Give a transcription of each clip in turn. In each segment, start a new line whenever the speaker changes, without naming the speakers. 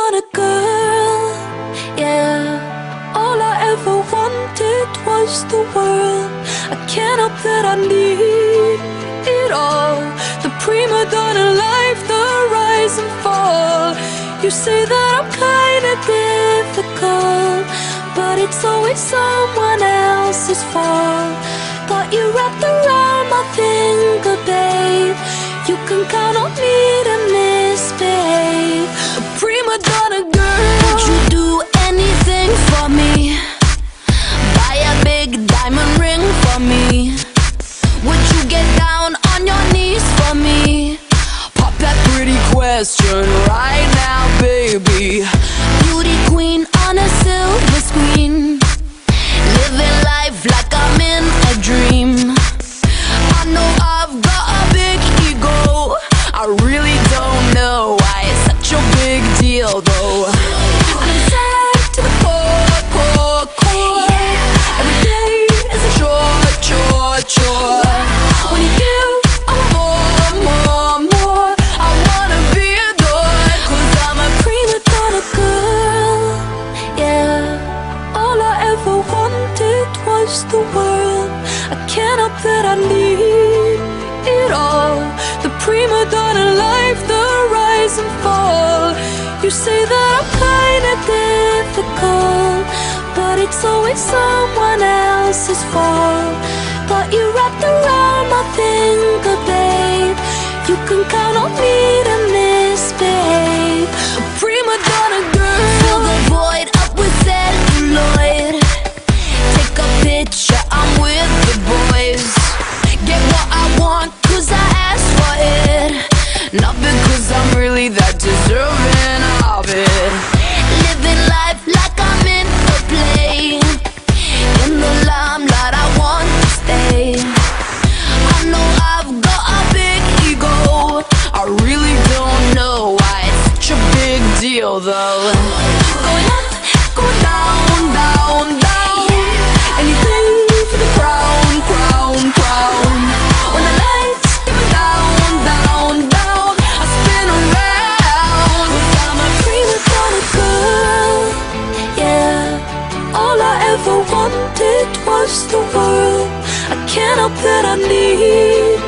donna girl, yeah. All I ever wanted was the world. I can't help that I need it all. The prima donna life, the rise and fall. You say that I'm kinda difficult, but it's always someone else's fault. Got you wrapped around my finger, babe. You can count on me to misbehave. A prima donna girl. Would you do anything for me? Buy a big diamond ring for me? Would you get down on your knees for me? Pop that pretty question right now, baby. Beauty queen on a silver screen, living life like I'm in a dream. I know I've got a big ego. I really don't know why it's such a big deal though. I'm sad to the core, core, core. Every day is a chore, chore, chore. When you give, I want more, more, more. I wanna be adored, 'cause I'm a prima donna girl, yeah. All I ever wanted was the world. I can't help that I need it all. The prima donna life, the rise and fall. You say that I'm kinda difficult, but it's always someone else's fault. Got you wrapped around my finger, babe. You can count on me to misbehave. A prima donna girl. Fill the void up with celluloid. Take a picture, I'm with the boys. Get what I want, 'cause I asked for it. Not because I'm really that deserving of it. Living life like I'm in a play. In the limelight, I want to stay. I know I've got a big ego. I really don't know why it's such a big deal though. Going up, going down, down, down. Anything for the crown, crown, crown. When the lights get down, down, down, I spin around. 'Cause I'm a prima donna girl, yeah. All I ever wanted was the world. I can't help that I need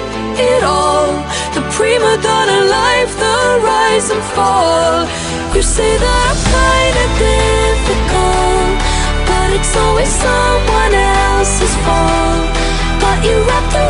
it all. The prima donna life, the rise and fall. You say that I'm kinda difficult, but it's always someone else's fault. Got you wrapped around